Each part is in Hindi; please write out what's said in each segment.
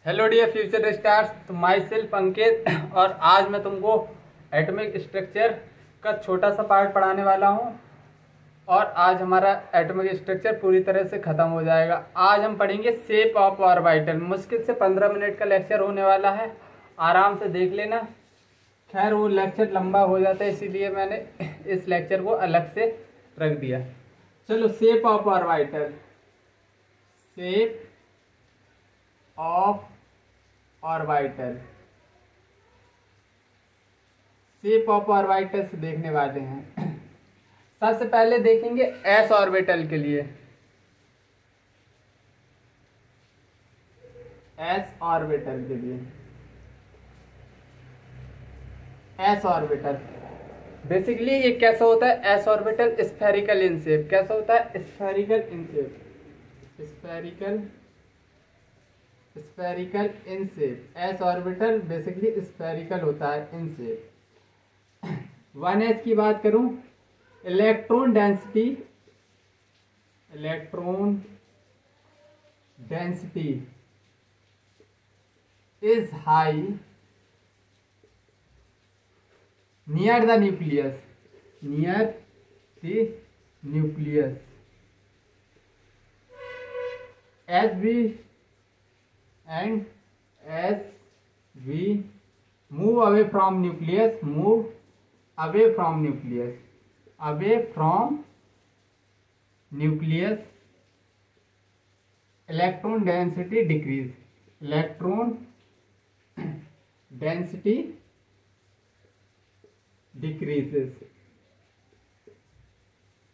हेलो डियर फ्यूचर स्टार्स, तो माई सेल्फ अंकित और आज मैं तुमको एटॉमिक स्ट्रक्चर का छोटा सा पार्ट पढ़ाने वाला हूँ। और आज हमारा एटॉमिक स्ट्रक्चर पूरी तरह से ख़त्म हो जाएगा। आज हम पढ़ेंगे शेप ऑफ ऑर्बिटल। मुश्किल से 15 मिनट का लेक्चर होने वाला है, आराम से देख लेना। खैर वो लेक्चर लंबा हो जाता है, इसीलिए मैंने इस लेक्चर को अलग से रख दिया। चलो, shape of orbital. Shape of orbital, shape of orbital से देखने वाले हैं। सबसे पहले देखेंगे एस ऑर्बिटल के लिए। एस ऑर्बिटल के लिए, एस ऑर्बिटल बेसिकली ये कैसा होता है? S orbital spherical in shape. कैसा होता है? Spherical in shape. Spherical in shape. S orbital basically spherical होता है इन शेप। 1s की बात करूं, electron density is high near the nucleus. as we move away from nucleus, electron density decrease.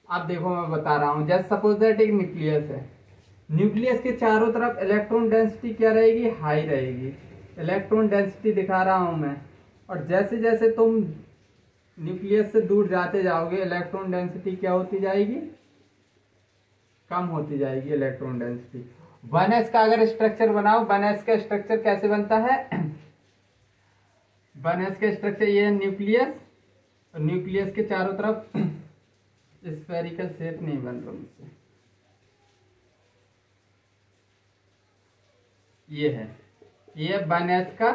अब देखो, मैं बता रहा हूं, जैसे सपोज दैट एक न्यूक्लियस है। न्यूक्लियस के चारों तरफ इलेक्ट्रॉन डेंसिटी क्या रहेगी? हाई रहेगी। इलेक्ट्रॉन डेंसिटी दिखा रहा हूं मैं। और जैसे जैसे तुम न्यूक्लियस से दूर जाते जाओगे, इलेक्ट्रॉन डेंसिटी क्या होती जाएगी? कम होती जाएगी इलेक्ट्रॉन डेंसिटी। 1s का अगर स्ट्रक्चर बनाओ, 1s का स्ट्रक्चर कैसे बनता है? 1s का स्ट्रक्चर ये है, न्यूक्लियस, और न्यूक्लियस के चारों तरफ स्फेरिकल शेप नहीं बन रहा मुझसे। ये है 1s का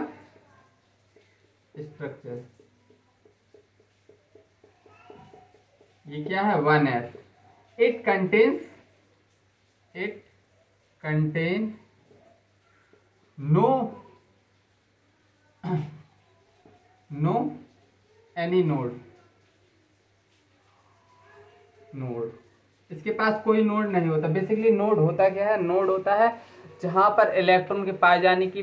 स्ट्रक्चर। ये क्या है? 1s। It contain no any node. इसके पास कोई नोड नहीं होता। बेसिकली नोड होता क्या है? नोड होता है जहां पर इलेक्ट्रॉन के पाए जाने की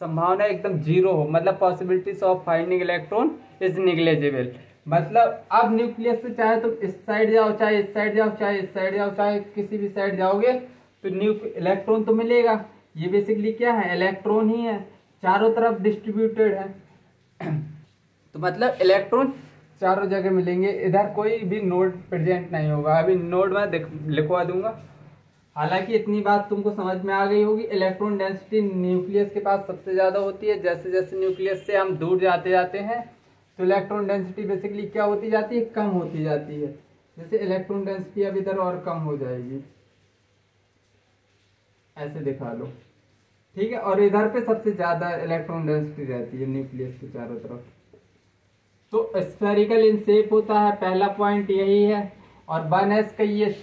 संभावना एकदम जीरो हो, मतलब possibilities of finding electron is negligible. मतलब अब न्यूक्लियस से चाहे तुम इस साइड जाओ, चाहे इस साइड जाओ, चाहे इस साइड जाओ, चाहे किसी भी साइड जाओगे तो इलेक्ट्रॉन तो मिलेगा। ये बेसिकली क्या है? इलेक्ट्रॉन ही है, चारों तरफ डिस्ट्रीब्यूटेड है। तो मतलब इलेक्ट्रॉन चारों जगह मिलेंगे, इधर कोई भी नोड प्रेजेंट नहीं होगा। अभी नोड में लिखवा दूंगा। हालांकि इतनी बात तुमको समझ में आ गई होगी, इलेक्ट्रॉन डेंसिटी न्यूक्लियस के पास सबसे ज़्यादा होती है। जैसे जैसे न्यूक्लियस से हम दूर जाते हैं तो इलेक्ट्रॉन डेंसिटी बेसिकली क्या होती जाती है? कम होती जाती है। जैसे इलेक्ट्रॉन डेंसिटी अब इधर और कम हो जाएगी, ऐसे दिखा लो, ठीक है। और इधर पे सबसे ज़्यादा इलेक्ट्रॉन डेंसिटी रहती है न्यूक्लियस के चारों तरफ। तो स्फेरिकल इन शेप होता है, पहला पॉइंट यही है। और 1s का ये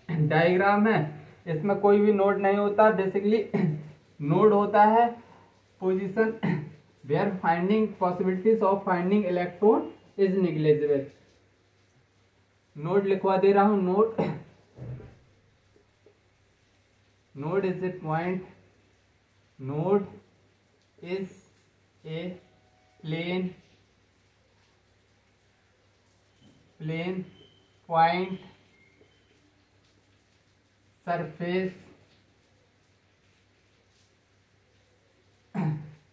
डायग्राम है, इसमें कोई भी नोड नहीं होता। बेसिकली नोड होता है position where finding possibilities of finding electron is negligible. Node लिखवा दे रहा हूं। Node is a point, node is a plane point surface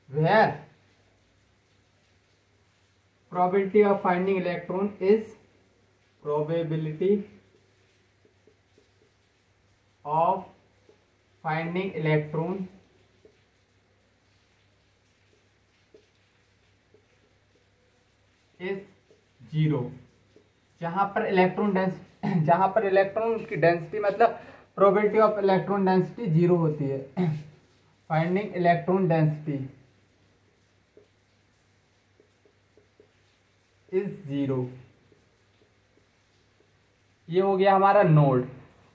where probability of finding electron is zero. जहां पर इलेक्ट्रॉन की डेंसिटी मतलब probability of electron density zero होती है। Finding electron density is 0। ये हो गया हमारा नोड।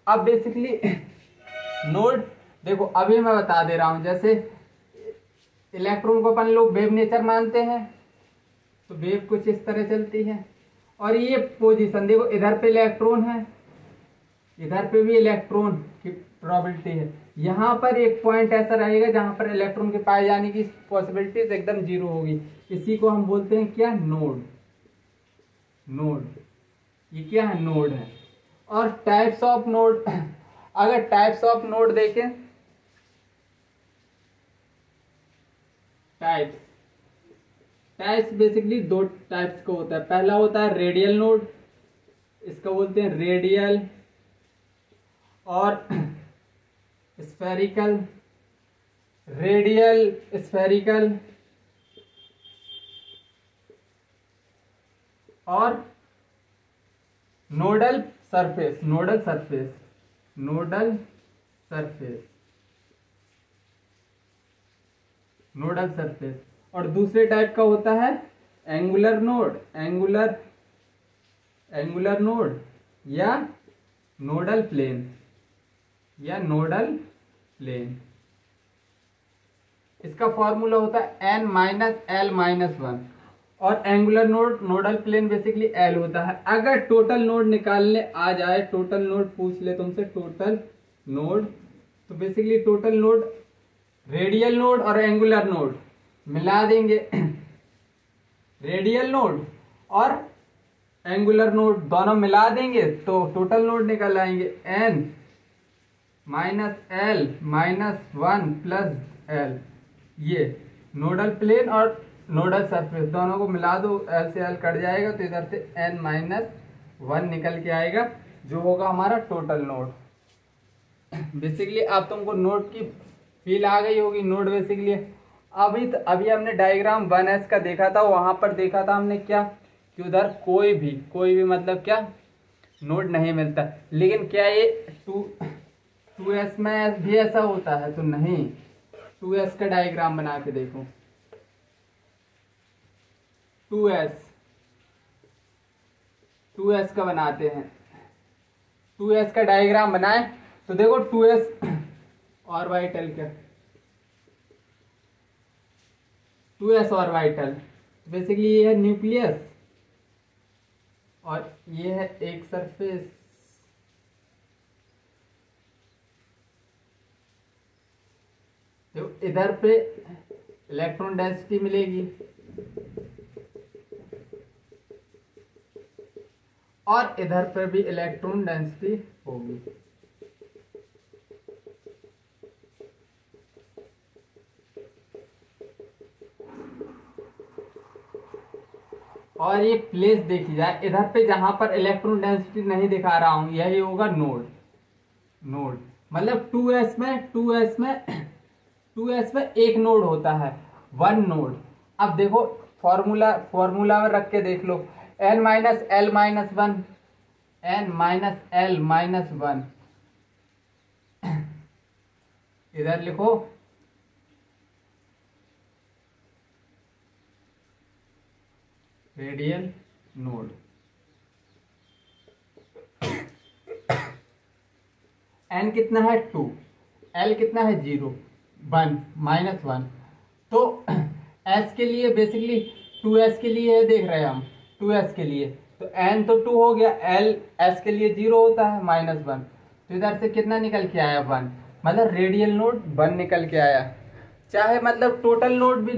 अब बेसिकली नोड देखो अभी मैं बता दे रहा हूं, जैसे इलेक्ट्रॉन को अपन लोग वेव नेचर मानते हैं, तो वेव कुछ इस तरह चलती है। और ये पोजीशन देखो, इधर पे इलेक्ट्रॉन है, इधर पे भी इलेक्ट्रॉन की प्रोबेबिलिटी है। यहाँ पर एक पॉइंट ऐसा रहेगा जहां पर इलेक्ट्रॉन के पाए जाने की पॉसिबिलिटी एकदम 0 होगी। इसी को हम बोलते हैं क्या, नोड। नोड ये क्या है, नोड है। और टाइप्स ऑफ नोड, अगर टाइप्स ऑफ नोड देखें, टाइप्स बेसिकली 2 टाइप्स का होता है। पहला होता है रेडियल नोड, इसका बोलते हैं रेडियल, और स्फेरिकल, रेडियल स्फेरिकल और nodal surface, nodal surface, nodal surface, nodal surface. और दूसरे टाइप का होता है एंगुलर नोड, एंगुलर नोड या नोडल प्लेन, या नोडल प्लेन। इसका फॉर्मूला होता है n-l-1। और angular node, nodal plane basically l होता है। अगर टोटल नोड निकालने आ जाए, टोटल नोड पूछ ले तुमसे, टोटल नोड, तो basically total node radial node और एंगुलर नोड मिला देंगे। रेडियल नोड और एंगुलर नोड दोनों मिला देंगे तो टोटल नोड निकल आएंगे, n-l-1 प्लस l। ये नोडल प्लेन और नोडल सरफेस दोनों को मिला दो, l से l कट जाएगा तो इधर से n-1 निकल के आएगा, जो होगा हमारा टोटल नोड। बेसिकली अब तुमको नोड की फील आ गई होगी। नोड बेसिकली अभी हमने डायग्राम 1s का देखा था, वहां पर देखा था हमने क्या, कि उधर कोई भी मतलब क्या नोड नहीं मिलता। लेकिन क्या ये 2s में भी ऐसा होता है? तो नहीं। 2s का डायग्राम बना के देखो, 2s का बनाते हैं। 2s का डायग्राम बनाए तो देखो 2s ऑर्बिटल का, 2s ऑर्बिटल बेसिकली ये है न्यूक्लियस और ये है एक सरफेस। तो इधर पे इलेक्ट्रॉन डेंसिटी मिलेगी और इधर पर भी इलेक्ट्रॉन डेंसिटी होगी। और ये प्लेस देखी जाए, इधर पे जहां पर इलेक्ट्रॉन डेंसिटी नहीं दिखा रहा हूं, यही होगा नोड। नोड मतलब 2s में एक नोड होता है, 1 नोड। अब देखो फॉर्मूला में रख के देख लो, n-l-1, n-l-1 इधर लिखो, रेडियल नोड। n कितना है 2, l कितना है 0, 1 -1। तो s के लिए बेसिकली 2s के लिए है, देख रहे हैं हम 2s के लिए, तो n तो 2 हो गया, l s के लिए 0 होता है -1, तो इधर से कितना निकल के आया 1, मतलब रेडियल नोड 1 निकल के आया। चाहे मतलब टोटल नोड भी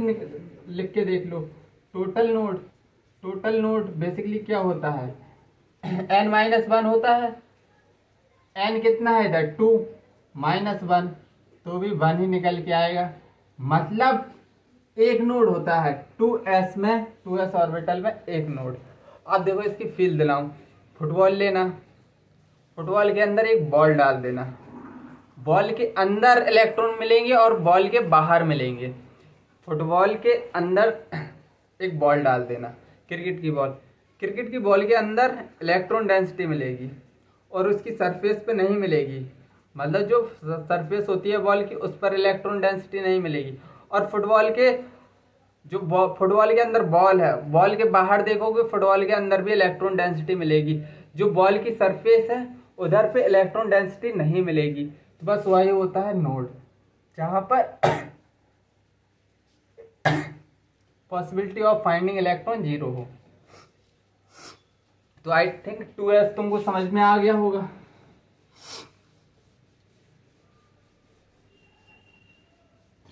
लिख के देख लो, टोटल नोड बेसिकली क्या होता है, n-1 होता है। n कितना है इधर 2 -1, तो भी 1 ही निकल के आएगा। मतलब एक नोड होता है 2s में, 2s ऑर्बिटल में एक नोड। अब देखो इसकी फील दिलाऊं, फुटबॉल लेना, फुटबॉल के अंदर एक बॉल डाल देना, बॉल के अंदर इलेक्ट्रॉन मिलेंगे और बॉल के बाहर मिलेंगे। फुटबॉल के अंदर एक बॉल डाल देना, क्रिकेट की बॉल के अंदर इलेक्ट्रॉन डेंसिटी मिलेगी और उसकी सरफेस पे नहीं मिलेगी, मतलब जो सरफेस होती है बॉल की उस पर इलेक्ट्रॉन डेंसिटी नहीं मिलेगी। और फुटबॉल के अंदर बॉल है, बॉल के बाहर देखोगे फुटबॉल के अंदर भी इलेक्ट्रॉन डेंसिटी मिलेगी। जो बॉल की सरफेस है उधर पे इलेक्ट्रॉन डेंसिटी नहीं मिलेगी। तो बस वही होता है नोड, जहां पर पॉसिबिलिटी ऑफ फाइंडिंग इलेक्ट्रॉन 0 हो। तो आई थिंक 2s तुमको समझ में आ गया होगा।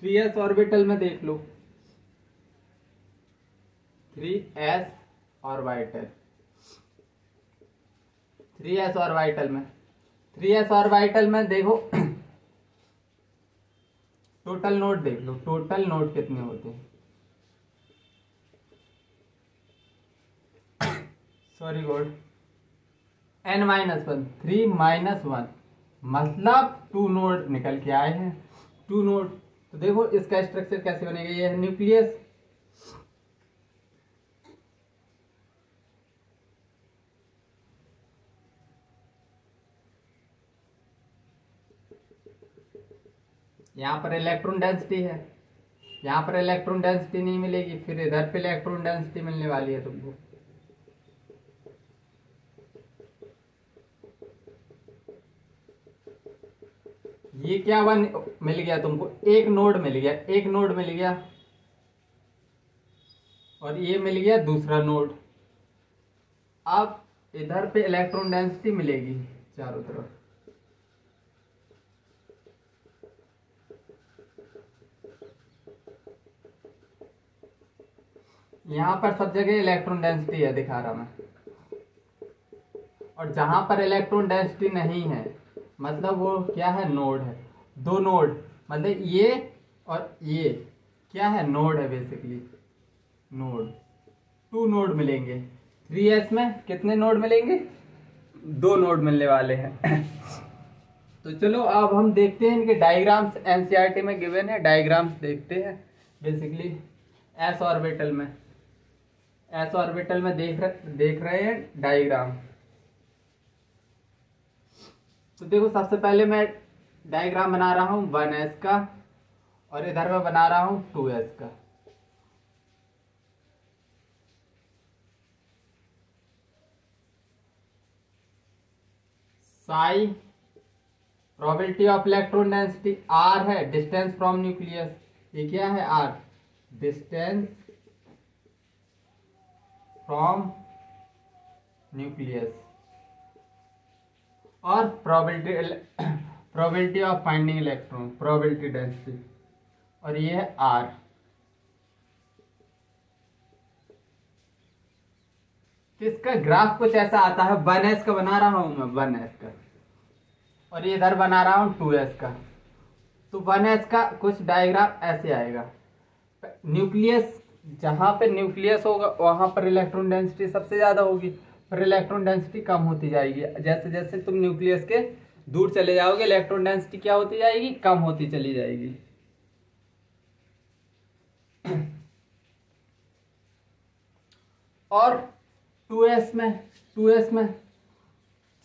3s ऑर्बिटल में देख लो, 3s ऑर्बिटल, 3s ऑर्बिटल में, 3s ऑर्बिटल में देखो टोटल नोड देख लो, टोटल नोड कितने होते हैं। सॉरी गॉड, n-1, 3-1 मतलब 2 नोड निकल के आए हैं, 2 नोड। तो देखो इसका स्ट्रक्चर कैसे बनेगा, ये है न्यूक्लियस, यहाँ पर इलेक्ट्रॉन डेंसिटी है, यहाँ पर इलेक्ट्रॉन डेंसिटी नहीं मिलेगी, फिर इधर पे इलेक्ट्रॉन डेंसिटी मिलने वाली है तुमको। ये क्या मिल गया तुमको, एक नोड मिल गया, एक नोड मिल गया, और ये मिल गया दूसरा नोड। अब इधर पे इलेक्ट्रॉन डेंसिटी मिलेगी चारों तरफ। यहां पर सब जगह इलेक्ट्रॉन डेंसिटी है दिखा रहा मैं, और जहां पर इलेक्ट्रॉन डेंसिटी नहीं है मतलब वो क्या है, नोड है। 2 नोड मतलब ये और ये क्या है, नोड है बेसिकली, नोड। 2 नोड मिलेंगे। 3s में कितने नोड मिलेंगे, 2 नोड मिलने वाले हैं। तो चलो अब हम देखते हैं इनके डायग्राम्स, एनसीईआरटी में गिवन है, डायग्राम्स देखते हैं। बेसिकली s ऑर्बिटल में, s ऑर्बिटल में देख रहे हैं डायग्राम। तो देखो सबसे पहले मैं डायग्राम बना रहा हूं 1s का, और इधर मैं बना रहा हूं 2s का। Sai probability of electron density r है, डिस्टेंस फ्रॉम न्यूक्लियस, ये क्या है r, डिस्टेंस फ्रॉम न्यूक्लियस, और probability of finding electron, probability density, और ये है r। तो इसका ग्राफ कुछ ऐसा आता है, 1s का बना रहा हूं मैं, 1s का, और ये इधर बना रहा हूं 2s का। तो 1s का कुछ डायग्राम ऐसे आएगा, न्यूक्लियस, जहां पे न्यूक्लियस होगा वहां पर इलेक्ट्रॉन डेंसिटी सबसे ज्यादा होगी, फिर इलेक्ट्रॉन डेंसिटी कम होती जाएगी। जैसे जैसे तुम न्यूक्लियस के दूर चले जाओगे इलेक्ट्रॉन डेंसिटी क्या होती जाएगी, कम होती चली जाएगी। और 2s में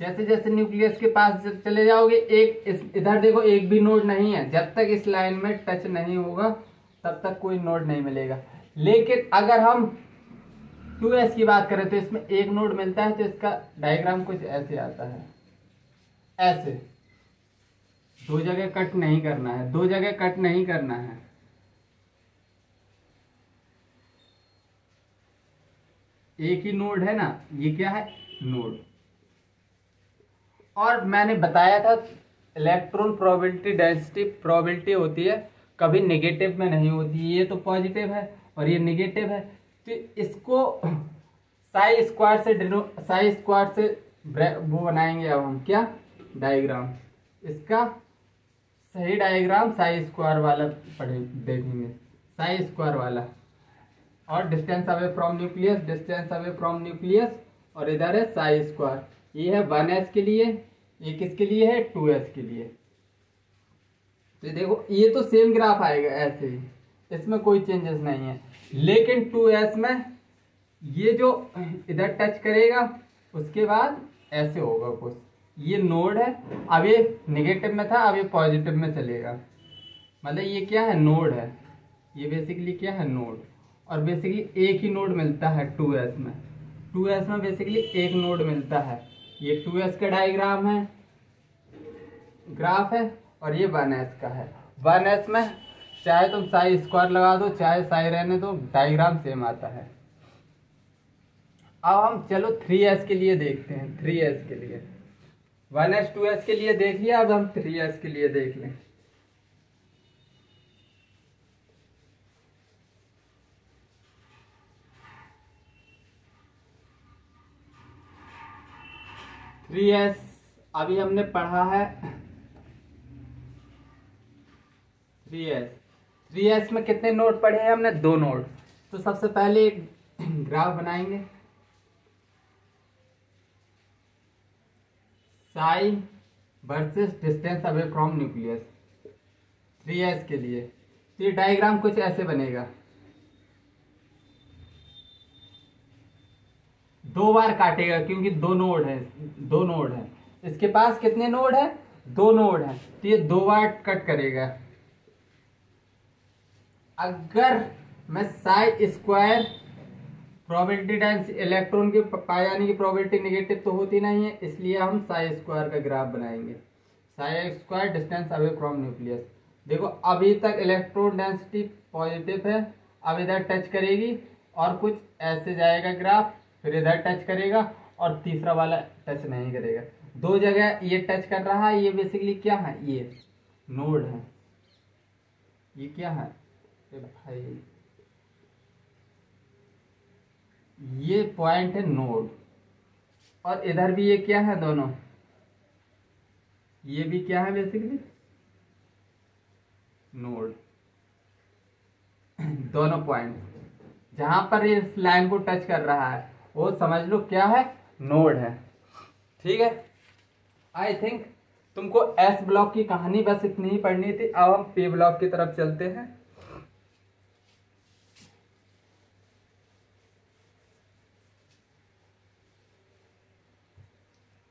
जैसे जैसे न्यूक्लियस के पास चले जाओगे, इधर देखो एक भी नोड नहीं है, जब तक इस लाइन में टच नहीं होगा तब तक कोई नोड नहीं मिलेगा। लेकिन अगर हम 2s की बात करें तो इसमें एक नोड मिलता है, तो इसका डायग्राम कुछ ऐसे आता है, ऐसे 2 जगह कट नहीं करना है, 2 जगह कट नहीं करना है। एक ही नोड है ना, ये क्या है, नोड। और मैंने बताया था इलेक्ट्रॉन प्रोबेबिलिटी डेंसिटी प्रोबेबिलिटी होती है, कभी नेगेटिव में नहीं होती। ये तो पॉजिटिव है और ये नेगेटिव है, तो इसको साई स्क्वायर से वो बनाएंगे। अब हम क्या डायग्राम, इसका सही डायग्राम साई स्क्वायर वाला देखेंगे, साई स्क्वायर वाला। और distance away from nucleus, distance away from nucleus, और इधर है साई स्क्वायर। ये है 1s के लिए, ये किसके लिए है, 2s के लिए। तो देखो ये तो सेम ग्राफ आएगा ऐसे ही, इसमें कोई चेंजेस नहीं है। लेकिन 2s में ये जो इधर टच करेगा उसके बाद ऐसे होगा कुछ, ये नोड है, अब ये निगेटिव में था, अब ये पॉजिटिव में चलेगा। मतलब ये क्या है, नोड है। ये बेसिकली क्या है, नोड। और बेसिकली एक ही नोड मिलता है 2s में। 2s में बेसिकली एक नोड मिलता है। ये 2s का डायग्राम है, ग्राफ है, और ये 1s का है। 1s में चाहे तुम साई स्क्वायर लगा दो, चाहे साई रहने दो, डायग्राम सेम आता है। अब हम चलो 3s के लिए देखते हैं। 3s के लिए 1s 2s के लिए देख लिया, अब हम 3s के लिए देख लें। थ्री एस अभी हमने पढ़ा है। 3s में कितने नोड पढ़े हैं हमने, 2 नोड। तो सबसे पहले एक ग्राफ बनाएंगे, Sai versus distance away from nucleus 3s के लिए। तो ये डायग्राम कुछ ऐसे बनेगा, 2 बार काटेगा क्योंकि 2 नोड है। 2 नोड है, इसके पास कितने नोड है, 2 नोड है, तो ये 2 बार कट करेगा। अगर मैं Sai square probability times electron के पाए जाने की प्रोबेबिलिटी नेगेटिव तो होती नहीं है, इसलिए हम साई स्क्वायर का ग्राफ बनाएंगे। Sai square distance away from nucleus. देखो अभी तक इलेक्ट्रॉन डेंसिटी पॉजिटिव है, अब इधर टच करेगी और कुछ ऐसे जाएगा ग्राफ, फिर इधर टच करेगा और तीसरा वाला टच नहीं करेगा। 2 जगह ये टच कर रहा है। ये बेसिकली क्या है, ये नोड है। ये क्या है, ये भाई ये पॉइंट है नोड, और इधर भी ये क्या है, दोनों ये भी क्या है बेसिकली नोड। दोनों पॉइंट जहां पर ये इस लाइन को टच कर रहा है वो समझ लो क्या है, नोड है। ठीक है, आई थिंक तुमको एस ब्लॉक की कहानी बस इतनी ही पढ़नी थी। अब हम पी ब्लॉक की तरफ चलते हैं।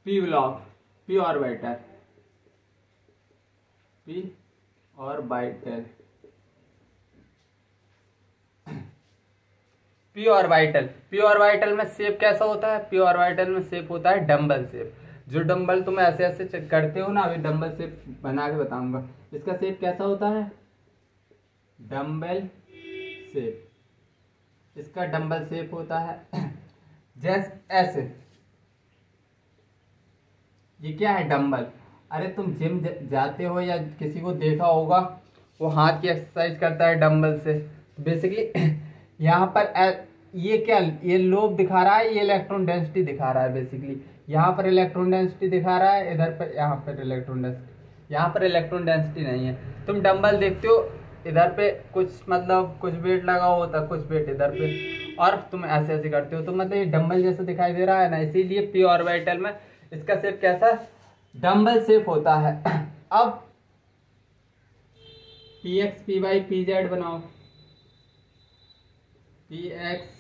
P block, P orbital, P orbital, P orbital. P orbital में शेप कैसा होता है, पी ऑर्बिटल में शेप होता है डंबल शेप। जो डंबल तुम ऐसे ऐसे चेक करते हो ना, अभी डंबल शेप बना के बताऊंगा। इसका शेप कैसा होता है, डंबल शेप। इसका डंबल शेप होता है जैसे ऐसे। ये क्या है, डंबल। अरे तुम जिम जाते हो या किसी को देखा होगा, वो हाथ की एक्सरसाइज करता है डंबल से। बेसिकली यहाँ पर ये क्या, ये लोब दिखा रहा है, ये इलेक्ट्रॉन डेंसिटी दिखा रहा है। बेसिकली यहाँ पर इलेक्ट्रॉन डेंसिटी दिखा रहा है, इधर पर यहाँ पर इलेक्ट्रॉन डेंसिटी, यहाँ पर इलेक्ट्रॉन डेंसिटी नहीं है। तुम डंबल देखते हो, इधर पे कुछ मतलब कुछ वेट लगा होता है, कुछ वेट इधर पे, और तुम ऐसे ऐसे करते हो, तो मतलब ये डंबल जैसा दिखाई दे रहा है ना। इसीलिए पी ऑर्बिटल में इसका शेप कैसा, डंबल शेप होता है। अब P X P Y P Z बनाओ। P X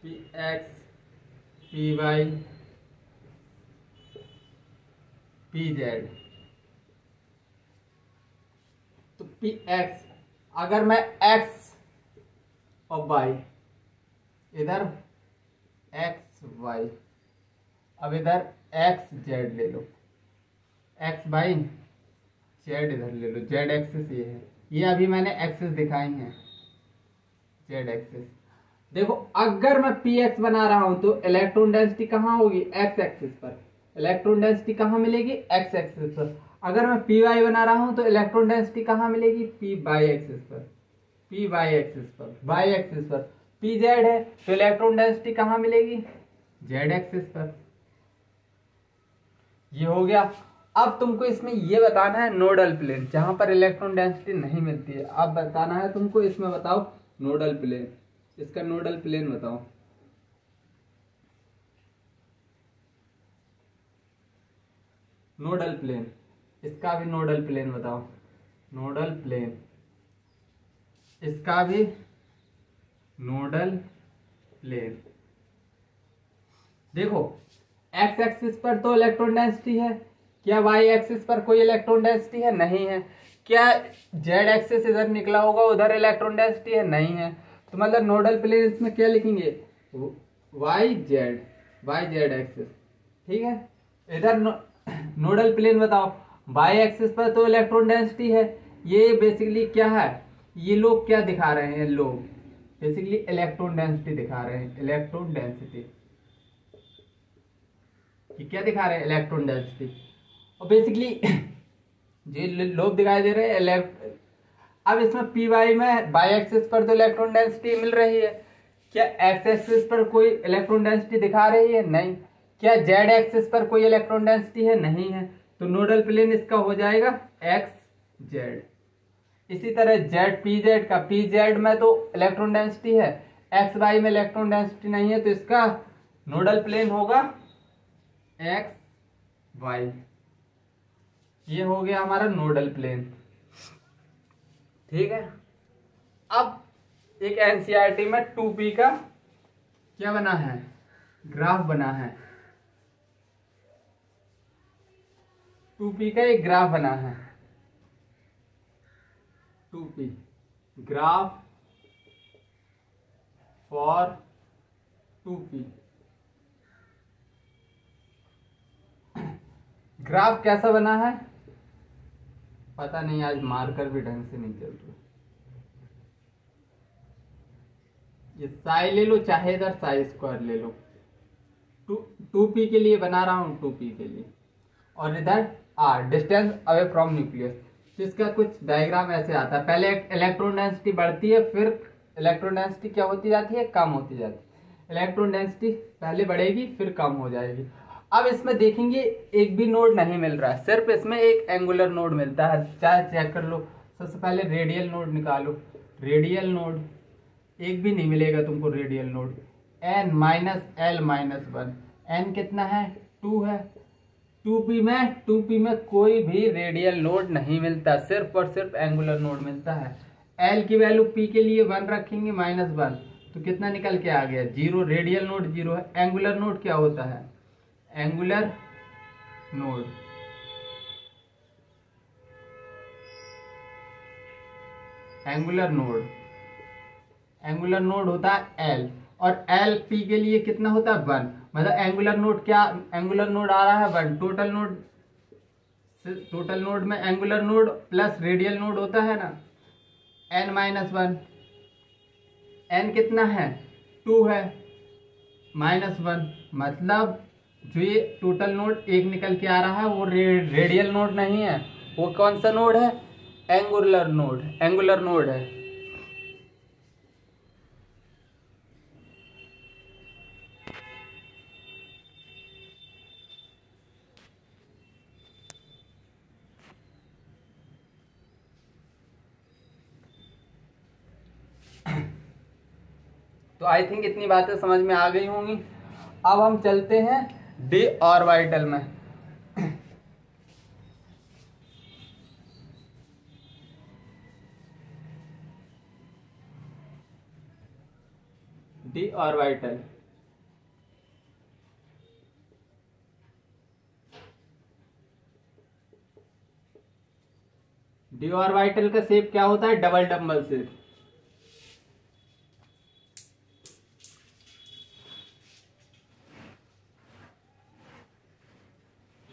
P X P Y P Z. तो पी एक्स, अगर मैं एक्स और वाई, इधर एक्स वाई, अब इधर एक्स जेड ले लो, एक्स वाई जेड इधर ले लो, जेड एक्सिस ये है। ये अभी मैंने एक्सिस दिखाई हैं, जेड एक्सिस। देखो अगर मैं पी एक्स बना रहा हूं तो इलेक्ट्रॉन डेंसिटी कहाँ होगी, एक्स एक्सिस पर। इलेक्ट्रॉन डेंसिटी कहाँ मिलेगी, एक्स एक्सिस पर। अगर मैं पी वाई बना रहा हूं तो इलेक्ट्रॉन डेंसिटी कहाँ मिलेगी, पी वाई एक्सिस पर। पी वाई एक्सिस पर, वाई एक्सिस पर। पी जेड है तो इलेक्ट्रॉन डेंसिटी कहाँ मिलेगी, जेड एक्सिस पर। ये हो गया। अब तुमको इसमें ये बताना है नोडल प्लेन, जहां पर इलेक्ट्रॉन डेंसिटी नहीं मिलती है। अब बताना है तुमको इसमें, बताओ नोडल प्लेन, इसका नोडल प्लेन बताओ। नोडल प्लेन, इसका भी नोडल प्लेन बताओ। नोडल प्लेन, इसका भी नोडल प्लेन। देखो एक्स एक्सिस पर तो इलेक्ट्रॉन डेंसिटी है, क्या वाई एक्सिस पर कोई इलेक्ट्रॉन डेंसिटी है? नहीं है। क्या जेड एक्सिस इधर निकला होगा उधर इलेक्ट्रॉन डेंसिटी है? नहीं है। तो मतलब नोडल प्लेन इसमें क्या लिखेंगे? Y z axis. ठीक है, इधर नोडल प्लेन बताओ, वाई एक्सिस पर तो इलेक्ट्रॉन डेंसिटी है। ये बेसिकली क्या है, ये लोग क्या दिखा रहे हैं? लोग बेसिकली इलेक्ट्रॉन डेंसिटी दिखा रहे हैं। इलेक्ट्रॉन डेंसिटी क्या दिखा रहे हैं? Electron density. और बेसिकली ये लोग दिखाई दे रहे हैं अब इसमें पी वाई में वाई एक्सिस पर तो इलेक्ट्रॉन डेंसिटी मिल रही है, क्या एक्स एक्सिस पर कोई इलेक्ट्रॉन डेंसिटी दिखा रही है? नहीं। क्या जेड एक्सिस पर कोई इलेक्ट्रॉन डेंसिटी है? नहीं है। तो नोडल प्लेन इसका हो जाएगा एक्स जेड। इसी तरह जेड पी जेड का, पी जेड में तो इलेक्ट्रॉन डेंसिटी है, एक्स वाई में इलेक्ट्रॉन डेंसिटी नहीं है, तो इसका नोडल प्लेन होगा एक्स वाई। ये हो गया हमारा नोडल प्लेन। ठीक है, अब एक एनसीईआरटी में 2p का क्या बना है? ग्राफ बना है। 2p का एक ग्राफ बना है। 2p graph for 2p। Graph कैसा बना है पता नहीं, आज मार्कर भी ढंग से नहीं चल रहा। ये साई ले लो चाहे इधर साई स्क्वायर ले लो। 2p के लिए बना रहा हूं, 2p के लिए। और इधर r distance away from nucleus. जिसका कुछ डायग्राम ऐसे आता है, पहले इलेक्ट्रॉन डेंसिटी बढ़ती है, फिर इलेक्ट्रॉन डेंसिटी क्या होती जाती है? कम होती जाती है। इलेक्ट्रॉन डेंसिटी पहले बढ़ेगी फिर कम हो जाएगी। अब इसमें देखेंगे एक भी नोड नहीं मिल रहा है, सिर्फ इसमें एक एंगुलर नोड मिलता है। चाहे चेक कर लो, सबसे पहले रेडियल नोड निकालो। रेडियल नोड एक भी नहीं मिलेगा तुमको। Radial node n minus L minus one. n कितना है? 2 है। 2p में कोई भी रेडियल नोड नहीं मिलता, सिर्फ और सिर्फ एंगुलर नोड मिलता है। l की वैल्यू p के लिए 1 रखेंगे, -1, तो कितना निकल के आ गया? 0। रेडियल नोड 0 है। एंगुलर नोड क्या होता है? एंगुलर नोड एंगुलर नोड होता है L, और L P के लिए कितना होता है? 1। मतलब एंगुलर नोड क्या? एंगुलर नोड आ रहा है 1। टोटल नोड में angular node plus radial node होता है ना, n-1। n कितना है? 2 है, -1। मतलब जो ये टोटल नोड एक निकल के आ रहा है वो रेडियल नोड नहीं है। वो कौन सा नोड है? एंगुलर नोड है। तो आई थिंक इतनी बातें समझ में आ गई होंगी। अब हम चलते हैं डी ऑर्बिटल में। डी ऑर्बिटल का शेप क्या होता है? Double dumbbell shape.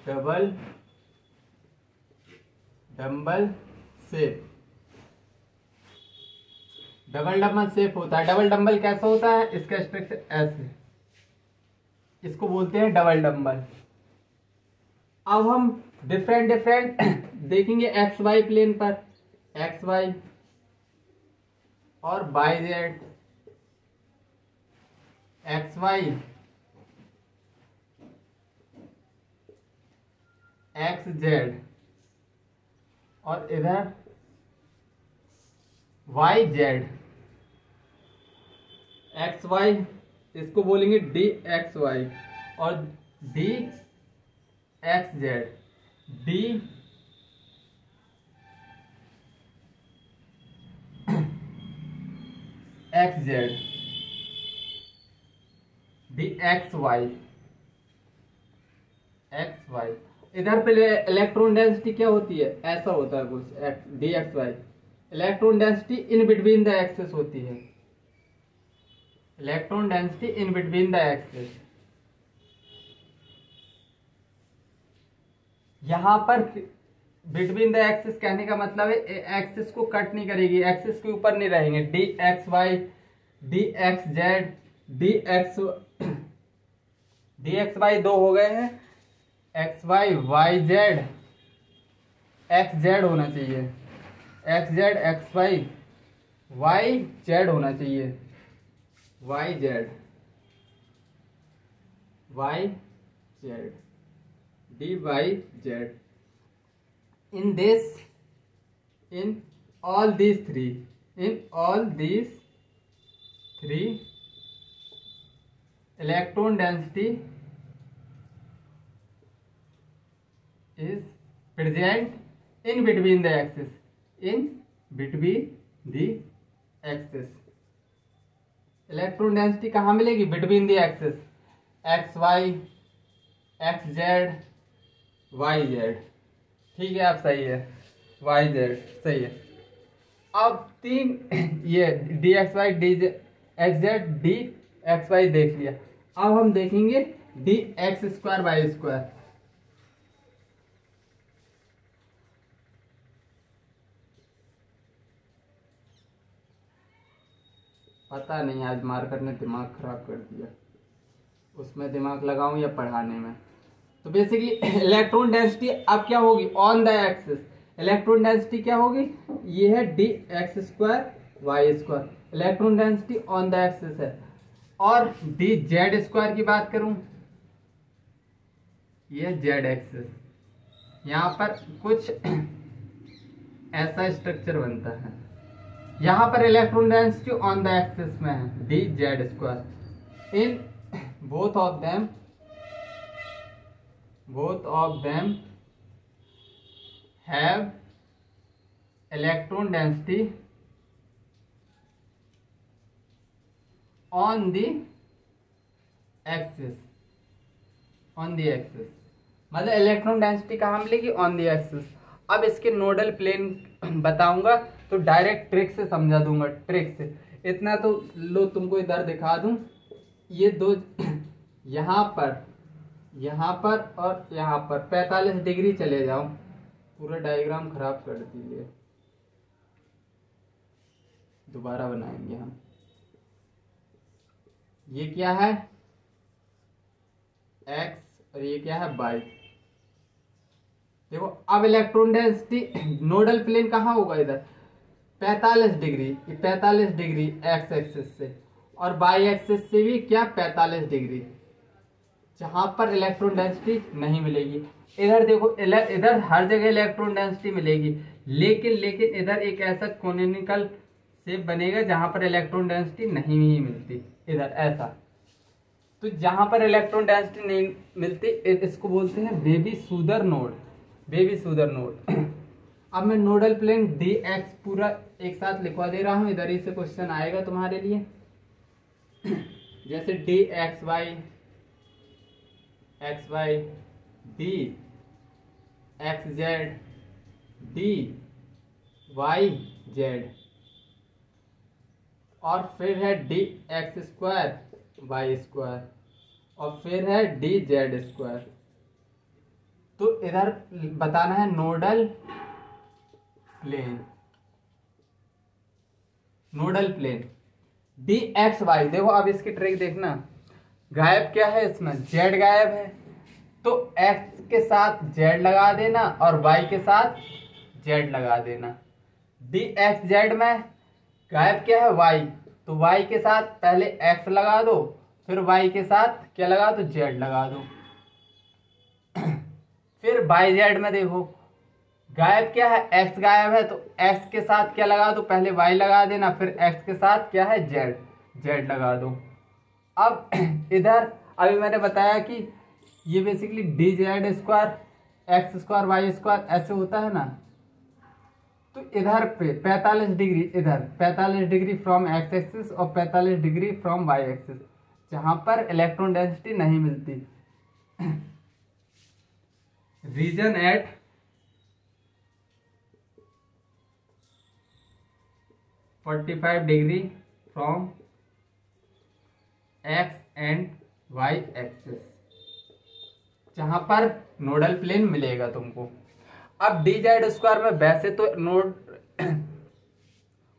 Double dumbbell shape होता है। डबल डंबल कैसा होता है? इसका स्ट्रक्चर ऐसे, इसको बोलते हैं डबल डंबल। अब हम डिफरेंट देखेंगे एक्स वाई प्लेन पर, एक्स वाई और y z. X y x z, और इधर वाई जेड। एक्स वाई इसको बोलेंगे डी एक्स वाई, और d x z, d x z. D x y, x y. इधर पे इलेक्ट्रॉन डेंसिटी क्या होती है, ऐसा होता है कुछ, d x y. Electron density in between the axes होती है, electron density in between the axes. यहां पर बिटवीन द एक्सिस कहने का मतलब है एक्सिस को कट नहीं करेगी, एक्सिस के ऊपर नहीं रहेंगे। D x y, d x z, d x y दो हो गए हैं, x y y z, x z होना चाहिए, x z x y, y z होना चाहिए, y z, y z, d y z. In this, in all these three, electron density is present in between the axis, in between the axis। Electron density कहाँ मिलेगी, between the axis, x y, x z, y z. ठीक है, आप सही है, वाई जेड सही है। अब तीन ये d x y, d x z, d x y देख लिया। अब हम देखेंगे d x square y square. पता नहीं आज मार्कर ने दिमाग खराब कर दिया, उसमें दिमाग लगाऊं या पढ़ाने में। तो बेसिकली इलेक्ट्रॉन डेंसिटी अब क्या होगी, on the axis. Electron density क्या होगी, ये है d x square y square, electron density on the axis है। और डी जेड स्क्वायर की बात करूं, ये जेड एक्सिस, यहां पर कुछ ऐसा स्ट्रक्चर बनता है। यहां पर electron density on the axis में है, d z square. In both of them have electron density on the axis, मतलब इलेक्ट्रॉन डेंसिटी कहाँ मिलेगी, ऑन द एक्सिस। अब इसके नोडल प्लेन बताऊंगा तो डायरेक्ट ट्रिक से समझा दूंगा, ट्रिक से। इतना तो लो तुमको इधर दिखा दूं, ये दो यहाँ पर और यहाँ पर 45 डिग्री चले जाओ, पूरा डायग्राम खराब कर दीजिए, दोबारा बनाएंगे हम। ये क्या है, x और ये क्या है, y। देखो अब इलेक्ट्रॉन डेंसिटी नोडल प्लेन कहाँ होगा, इधर 45 डिग्री, 45 डिग्री x एक्सिस से, और y एक्सिस से भी क्या 45 डिग्री, जहां पर इलेक्ट्रॉन डेंसिटी नहीं मिलेगी। इधर देखो, इधर हर जगह इलेक्ट्रॉन डेंसिटी मिलेगी, लेकिन इधर एक ऐसा कोनिकल शेप बनेगा जहां पर इलेक्ट्रॉन डेंसिटी नहीं मिलती, इधर ऐसा। तो जहां पर इलेक्ट्रॉन डेंसिटी नहीं मिलती इसको बोलते हैं baby soother node, baby soother node. अब मैं नोडल प्लेन डी एक्स पूरा एक साथ लिखवा दे रहा हूं, इधर ही से क्वेश्चन आएगा तुम्हारे लिए। जैसे d x y, x y, d x z, d y z, और फिर है d x square y square, और फिर है डी जेड स्क्वायर। तो इधर बताना है nodal plane, nodal plane d x y. देखो अब इसकी ट्रिक देखना, गायब क्या है इसमें, जेड गायब है, तो एक्स के साथ जेड लगा देना और वाई के साथ जेड लगा देना। डी एक्स जेड में गायब क्या है, वाई, तो वाई के साथ पहले एक्स लगा दो, फिर वाई के साथ क्या लगा दो, जेड लगा दो। फिर वाई जेड में देखो गायब क्या है, एक्स गायब है, तो एक्स के साथ क्या लगा दो, पहले वाई लगा देना, फिर एक्स के साथ क्या है, जेड, जेड लगा दो। अब इधर अभी मैंने बताया कि ये basically d z square x square y square ऐसे होता है ना, तो इधर पे 45 डिग्री, इधर 45 डिग्री फ्रॉम एक्स एक्सिस और 45 डिग्री फ्रॉम वाई एक्सिस, जहां पर इलेक्ट्रॉन डेंसिटी नहीं मिलती। Region at 45 degree from x and y axis, जहां पर नोडल प्लेन मिलेगा तुमको। अब डी जेड स्क्वायर में वैसे तो नोड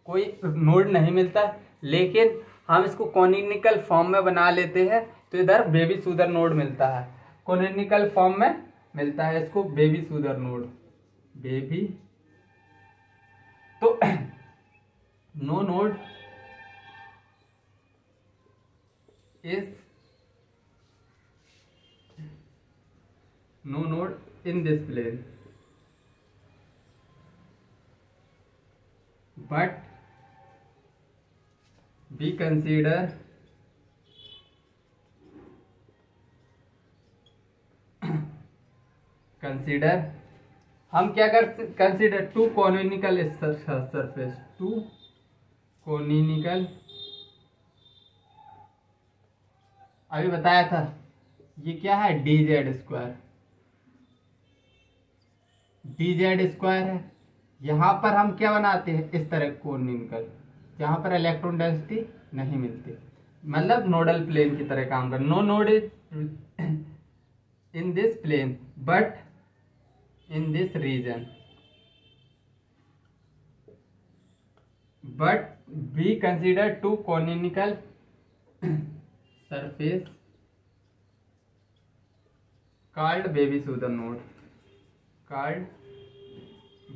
कोई नोड नहीं मिलता, लेकिन हम इसको कॉनिकल फॉर्म में बना लेते हैं तो इधर बेबी सुदर नोड मिलता है, कॉनिकल फॉर्म में मिलता है इसको बेबी सुदर नोड, बेबी। तो no node is no node in this plane, but we consider हम क्या कर consider two conical surface, two conical, अभी बताया था ये क्या है, d z square, d z square है। यहां पर हम क्या बनाते हैं, इस तरह कॉनिकल, जहां पर इलेक्ट्रॉन डेंसिटी नहीं मिलती, मतलब नोडल प्लेन की तरह काम कर। No node is in this plane but in this region, but we consider two conical surface called baby Sudar node, called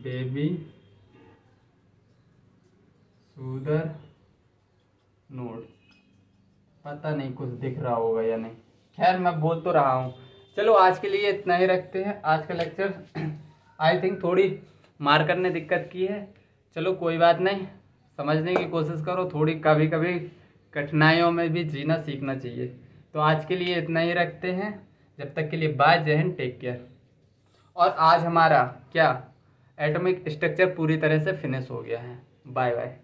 baby Sudar node। पता नहीं कुछ दिख रहा होगा या नहीं, खैर मैं बोल तो रहा हूँ। चलो आज के लिए इतना ही रखते हैं। आज का लेक्चर आई थिंक थोड़ी मार्कर ने दिक्कत की है, चलो कोई बात नहीं, समझने की कोशिश करो, थोड़ी कभी कभी कठिनाइयों में भी जीना सीखना चाहिए। तो आज के लिए इतना ही रखते हैं, जब तक के लिए बाय, जय हिंद, टेक केयर। और आज हमारा क्या एटॉमिक स्ट्रक्चर पूरी तरह से फिनिश हो गया है। Bye bye.